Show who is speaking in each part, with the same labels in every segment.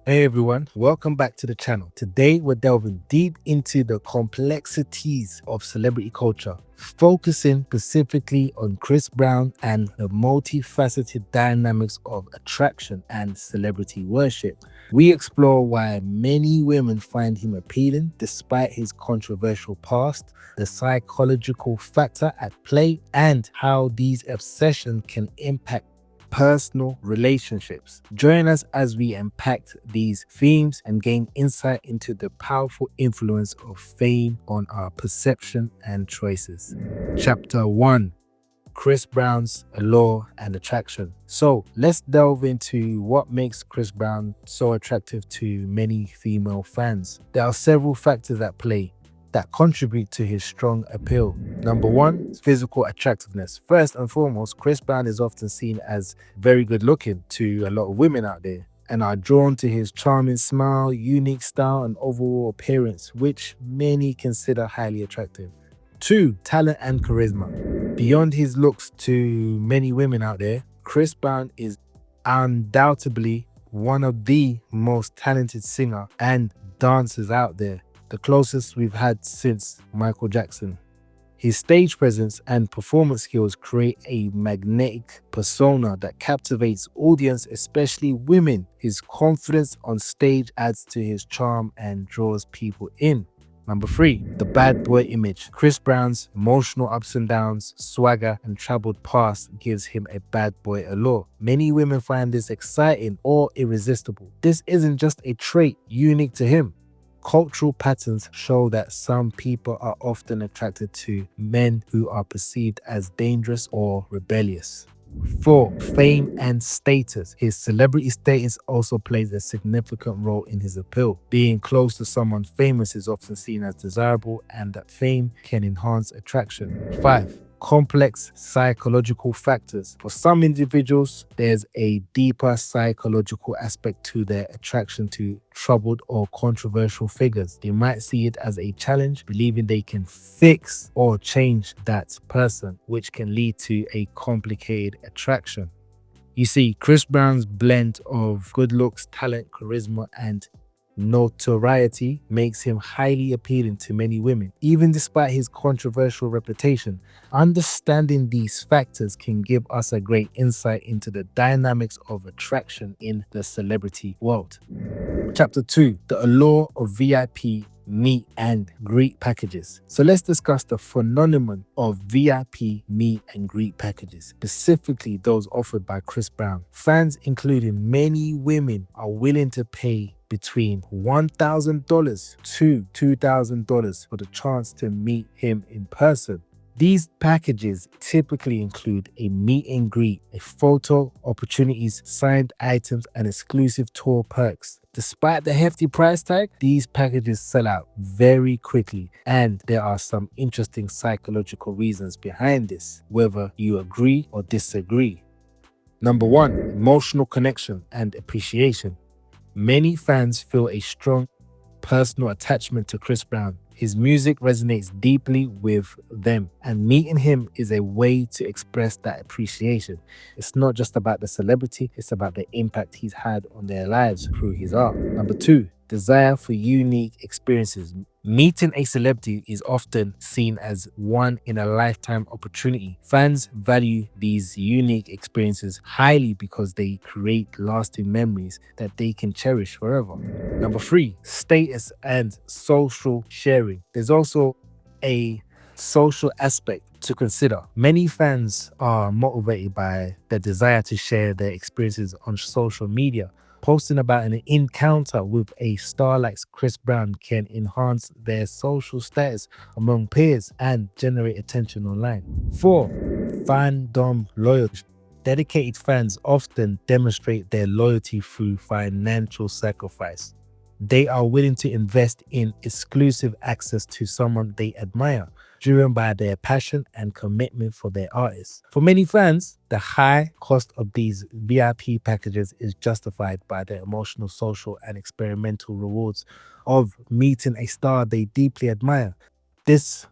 Speaker 1: Hey everyone, welcome back to the channel. Today we're delving deep into the complexities of celebrity culture, focusing specifically on Chris Brown and the multifaceted dynamics of attraction and celebrity worship. We explore why many women find him appealing despite his controversial past, the psychological factor at play, and how these obsessions can impact personal relationships. Join us as we unpack these themes and gain insight into the powerful influence of fame on our perception and choices. Chapter 1: Chris Brown's Allure and Attraction. So let's delve into what makes Chris Brown so attractive to many female fans. There are several factors at play that contribute to his strong appeal. Number one, physical attractiveness. First and foremost, Chris Brown is often seen as very good looking to a lot of women out there and are drawn to his charming smile, unique style, and overall appearance, which many consider highly attractive. Two, talent and charisma. Beyond his looks to many women out there, Chris Brown is undoubtedly one of the most talented singer and dancers out there, the closest we've had since Michael Jackson. His stage presence and performance skills create a magnetic persona that captivates audience, especially women. His confidence on stage adds to his charm and draws people in. Number three, the bad boy image. Chris Brown's emotional ups and downs, swagger, and troubled past gives him a bad boy allure. Many women find this exciting or irresistible. This isn't just a trait unique to him. Cultural patterns show that some people are often attracted to men who are perceived as dangerous or rebellious. 4. Fame and status. His celebrity status also plays a significant role in his appeal. Being close to someone famous is often seen as desirable, and that fame can enhance attraction. 5. Complex psychological factors. For some individuals, there's a deeper psychological aspect to their attraction to troubled or controversial figures. They might see it as a challenge, believing they can fix or change that person, which can lead to a complicated attraction. You see, Chris Brown's blend of good looks, talent, charisma, and notoriety makes him highly appealing to many women. Even despite his controversial reputation, understanding these factors can give us a great insight into the dynamics of attraction in the celebrity world. Chapter 2: The Allure of VIP Meet and Greet Packages. So let's discuss the phenomenon of VIP meet and greet packages, specifically those offered by Chris Brown. Fans, including many women, are willing to pay between $1,000 to $2,000 for the chance to meet him in person. These packages typically include a meet and greet, a photo opportunities, signed items, and exclusive tour perks. Despite the hefty price tag, these packages sell out very quickly, and there are some interesting psychological reasons behind this, whether you agree or disagree. Number one, emotional connection and appreciation. Many fans feel a strong personal attachment to Chris Brown. His music resonates deeply with them, and meeting him is a way to express that appreciation. It's not just about the celebrity, it's about the impact he's had on their lives through his art. Number two, desire for unique experiences. Meeting a celebrity is often seen as one in a lifetime opportunity. Fans value these unique experiences highly because they create lasting memories that they can cherish forever. Number three, status and social sharing. There's also a social aspect to consider. Many fans are motivated by the desire to share their experiences on social media. Posting about an encounter with a star like Chris Brown can enhance their social status among peers and generate attention online. 4. Fandom loyalty. Dedicated fans often demonstrate their loyalty through financial sacrifice. They are willing to invest in exclusive access to someone they admire, driven by their passion and commitment for their artists. For many fans, the high cost of these VIP packages is justified by the emotional, social, and experimental rewards of meeting a star they deeply admire. This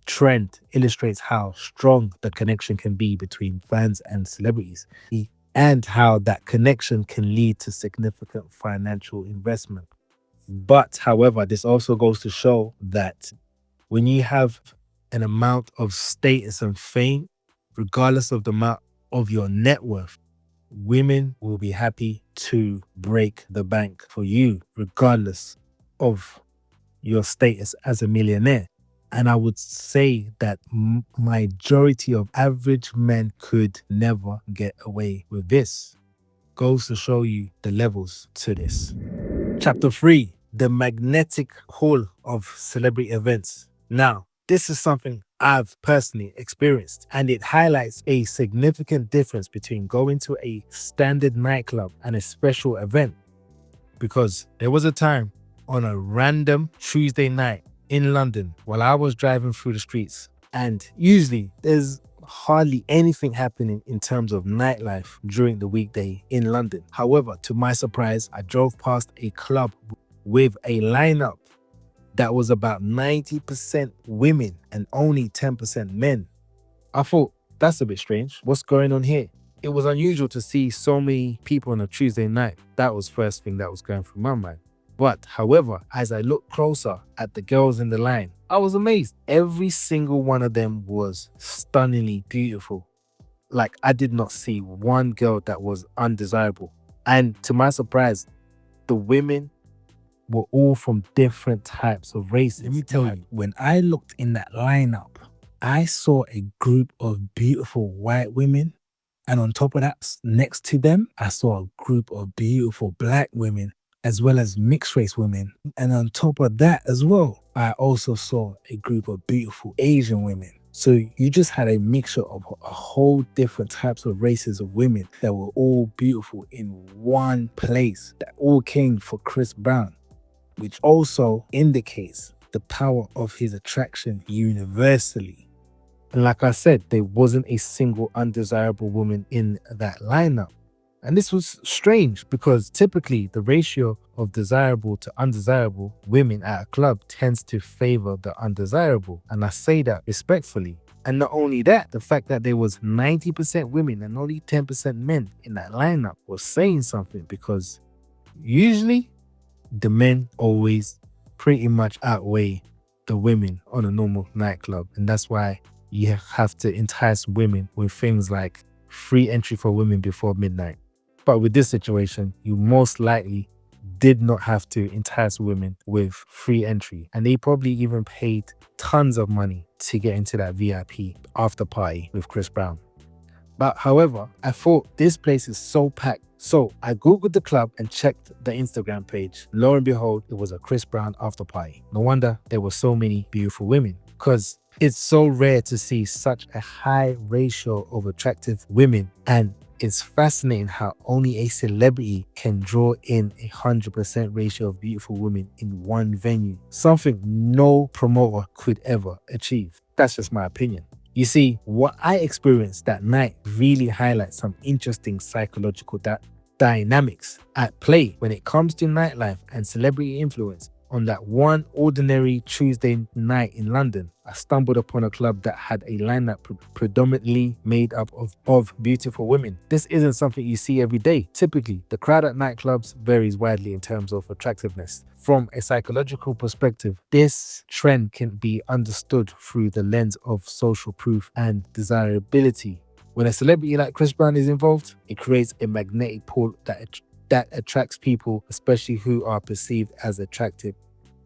Speaker 1: trend illustrates how strong the connection can be between fans and celebrities. and how that connection can lead to significant financial investment. But however, this also goes to show that when you have an amount of status and fame, regardless of the amount of your net worth, women will be happy to break the bank for you, regardless of your status as a millionaire. And I would say that majority of average men could never get away with this. Goes to show you the levels to this. Chapter 3, the magnetic pull of celebrity events. Now, this is something I've personally experienced, and it highlights a significant difference between going to a standard nightclub and a special event. Because there was a time on a random Tuesday night in London while I was driving through the streets, and usually there's hardly anything happening in terms of nightlife during the weekday in London. However, to my surprise, I drove past a club with a lineup that was about 90% women and only 10% men. I thought, that's a bit strange. What's going on here? It was unusual to see so many people on a Tuesday night. That was first thing that was going through my mind. But however, as I looked closer at the girls in the line, I was amazed. Every single one of them was stunningly beautiful. Like, I did not see one girl that was undesirable. And to my surprise, the women were all from different types of races. Let me tell you, when I looked in that lineup, I saw a group of beautiful white women. And on top of that, next to them, I saw a group of beautiful black women, as well as mixed race women. And on top of that as well, I also saw a group of beautiful Asian women. So you just had a mixture of a whole different types of races of women that were all beautiful in one place, that all came for Chris Brown, which also indicates the power of his attraction universally. And like I said, there wasn't a single undesirable woman in that lineup. And this was strange because typically the ratio of desirable to undesirable women at a club tends to favor the undesirable. And I say that respectfully. And not only that, the fact that there was 90% women and only 10% men in that lineup was saying something, because usually the men always pretty much outweigh the women on a normal nightclub. And that's why you have to entice women with things like free entry for women before midnight. But with this situation, you most likely did not have to entice women with free entry. And they probably even paid tons of money to get into that VIP after party with Chris Brown. But however, I thought this place is so packed. So I Googled the club and checked the Instagram page. Lo and behold, it was a Chris Brown after party. No wonder there were so many beautiful women, because it's so rare to see such a high ratio of attractive women. And it's fascinating how only a celebrity can draw in 100% ratio of beautiful women in one venue. Something no promoter could ever achieve. That's just my opinion. You see, what I experienced that night really highlights some interesting psychological dynamics at play when it comes to nightlife and celebrity influence. On that one ordinary Tuesday night in London, I stumbled upon a club that had a lineup predominantly made up of beautiful women. This isn't something you see every day. Typically, the crowd at nightclubs varies widely in terms of attractiveness. From a psychological perspective, this trend can be understood through the lens of social proof and desirability. When a celebrity like Chris Brown is involved, it creates a magnetic pull that attracts people, especially who are perceived as attractive.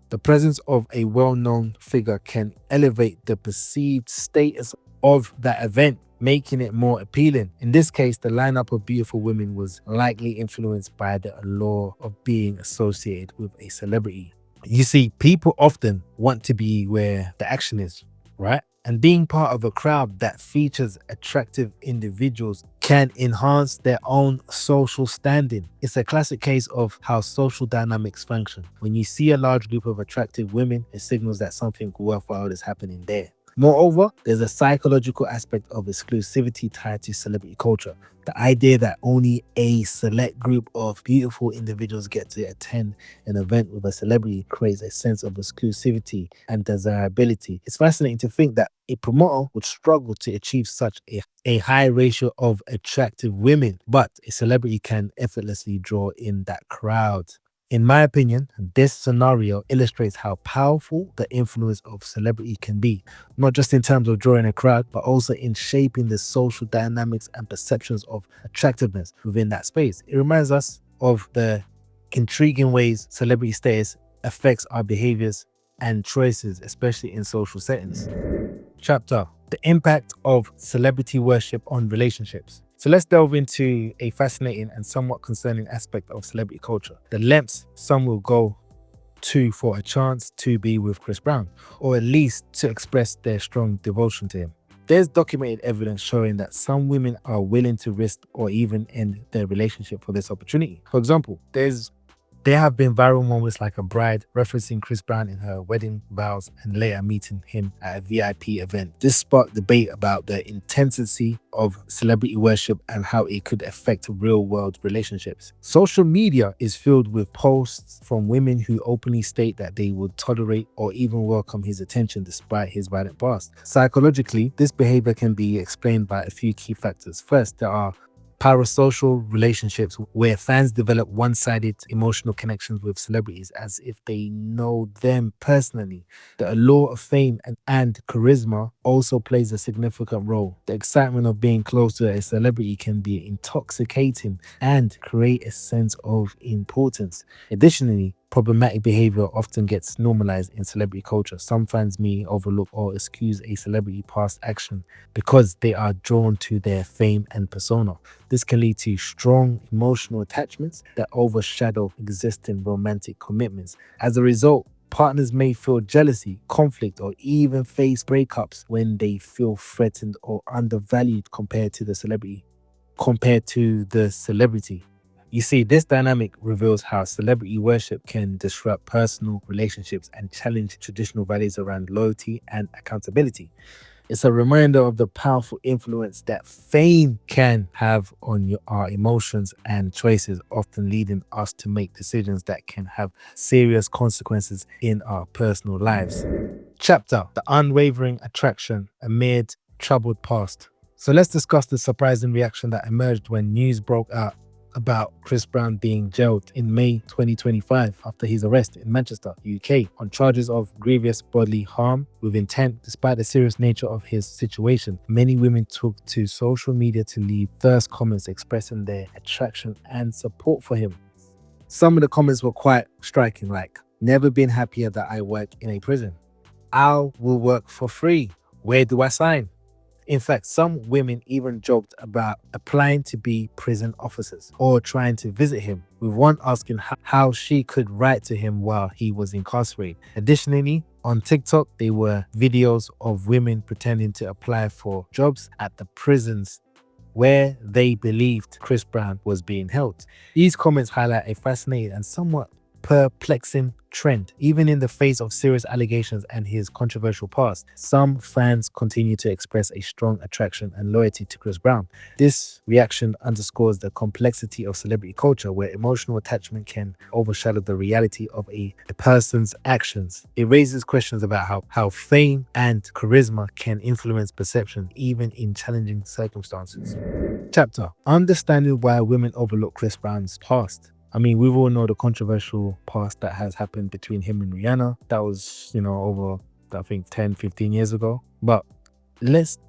Speaker 1: The presence of a well-known figure can elevate the perceived status of that event, making it more appealing. In this case, the lineup of beautiful women was likely influenced by the allure of being associated with a celebrity. You see, people often want to be where the action is, right? And being part of a crowd that features attractive individuals can enhance their own social standing. It's a classic case of how social dynamics function. When you see a large group of attractive women, it signals that something worthwhile is happening there. Moreover, there's a psychological aspect of exclusivity tied to celebrity culture. The idea that only a select group of beautiful individuals get to attend an event with a celebrity creates a sense of exclusivity and desirability. It's fascinating to think that a promoter would struggle to achieve such a high ratio of attractive women, but a celebrity can effortlessly draw in that crowd. In my opinion, this scenario illustrates how powerful the influence of celebrity can be, not just in terms of drawing a crowd, but also in shaping the social dynamics and perceptions of attractiveness within that space. It reminds us of the intriguing ways celebrity status affects our behaviors and choices, especially in social settings. Chapter: The impact of celebrity worship on relationships. So let's delve into a fascinating and somewhat concerning aspect of celebrity culture: the lengths some will go to for a chance to be with Chris Brown, or at least to express their strong devotion to him. There's documented evidence showing that some women are willing to risk or even end their relationship for this opportunity. For example, there have been viral moments like a bride referencing Chris Brown in her wedding vows and later meeting him at a VIP event. This sparked debate about the intensity of celebrity worship and how it could affect real world relationships. Social media is filled with posts from women who openly state that they would tolerate or even welcome his attention despite his violent past. Psychologically, this behavior can be explained by a few key factors. First, there are parasocial relationships where fans develop one-sided emotional connections with celebrities as if they know them personally. The allure of fame and charisma also plays a significant role. The excitement of being close to a celebrity can be intoxicating and create a sense of importance. Additionally, problematic behavior often gets normalized in celebrity culture. Some fans may overlook or excuse a celebrity past action because they are drawn to their fame and persona. This can lead to strong emotional attachments that overshadow existing romantic commitments. As a result, partners may feel jealousy, conflict, or even face breakups when they feel threatened or undervalued compared to the celebrity. You see, this dynamic reveals how celebrity worship can disrupt personal relationships and challenge traditional values around loyalty and accountability. It's a reminder of the powerful influence that fame can have on our emotions and choices, often leading us to make decisions that can have serious consequences in our personal lives. Chapter: The Unwavering Attraction Amid Troubled Past. So let's discuss the surprising reaction that emerged when news broke out about Chris Brown being jailed in May 2025 after his arrest in Manchester, UK, on charges of grievous bodily harm with intent. Despite the serious nature of his situation, many women took to social media to leave thirst comments expressing their attraction and support for him. Some of the comments were quite striking, like, "Never been happier that I work in a prison. I will work for free. Where do I sign?" In fact, some women even joked about applying to be prison officers or trying to visit him, with one asking how she could write to him while he was incarcerated. Additionally, on TikTok, there were videos of women pretending to apply for jobs at the prisons where they believed Chris Brown was being held. These comments highlight a fascinating and somewhat perplexing trend. Even in the face of serious allegations and his controversial past, some fans continue to express a strong attraction and loyalty to Chris Brown. This reaction underscores the complexity of celebrity culture, where emotional attachment can overshadow the reality of a person's actions. It raises questions about how fame and charisma can influence perception even in challenging circumstances. Chapter: Understanding why women overlook Chris Brown's past. I mean, we all know the controversial past that has happened between him and Rihanna. That was, over, I think, 10, 15 years ago. But let's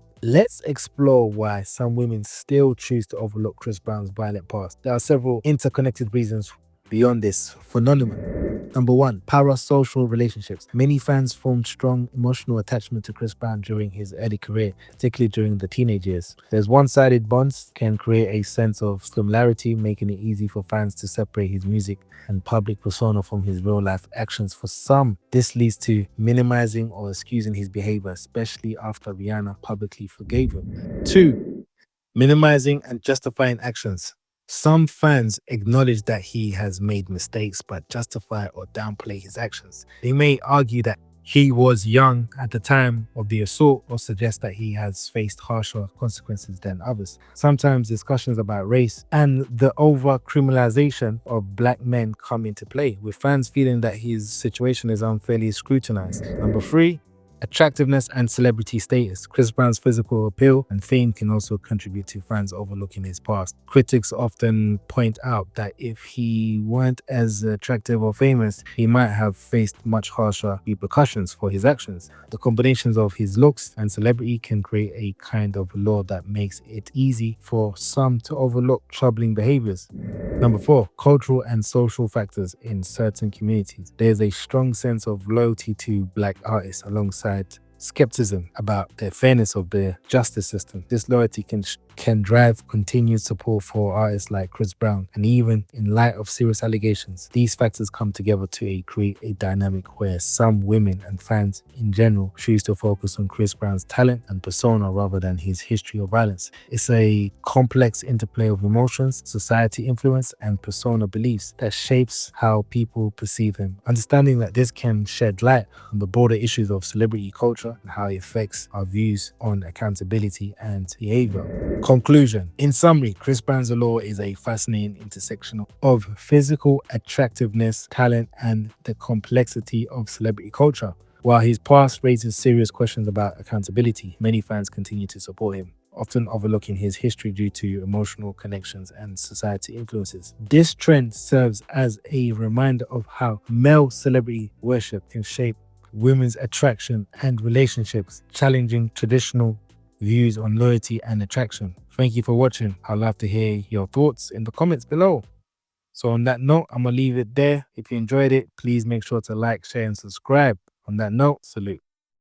Speaker 1: explore why some women still choose to overlook Chris Brown's violent past. There are several interconnected reasons beyond this phenomenon. Number one, parasocial relationships. Many fans formed strong emotional attachment to Chris Brown during his early career, particularly during the teenage years. There's one-sided bonds can create a sense of similarity, making it easy for fans to separate his music and public persona from his real-life actions. For some, this leads to minimizing or excusing his behavior, especially after Rihanna publicly forgave him. Two, minimizing and justifying actions. Some fans acknowledge that he has made mistakes but justify or downplay his actions. They may argue that he was young at the time of the assault, or suggests that he has faced harsher consequences than others. Sometimes discussions about race and the over criminalization of black men come into play, with fans feeling that his situation is unfairly scrutinized. Number three, attractiveness and celebrity status. Chris Brown's physical appeal and fame can also contribute to fans overlooking his past. Critics often point out that if he weren't as attractive or famous, he might have faced much harsher repercussions for his actions. The combinations of his looks and celebrity can create a kind of allure that makes it easy for some to overlook troubling behaviors. Number four, cultural and social factors in certain communities. There's a strong sense of loyalty to black artists alongside skepticism about the fairness of the justice system. This loyalty can drive continued support for artists like Chris Brown, and even in light of serious allegations, these factors come together to create a dynamic where some women and fans in general choose to focus on Chris Brown's talent and persona rather than his history of violence. It's a complex interplay of emotions, society influence, and persona beliefs that shapes how people perceive him. Understanding that this can shed light on the broader issues of celebrity culture and how it affects our views on accountability and behavior. Conclusion. In summary, Chris Brown's allure is a fascinating intersection of physical attractiveness, talent, and the complexity of celebrity culture. While his past raises serious questions about accountability, many fans continue to support him, often overlooking his history due to emotional connections and society influences. This trend serves as a reminder of how male celebrity worship can shape women's attraction and relationships, challenging traditional views on loyalty and attraction. Thank you for watching. I'd love to hear your thoughts in the comments below. So on that note, I'm going to leave it there. If you enjoyed it, please make sure to like, share, and subscribe. On that note, salute.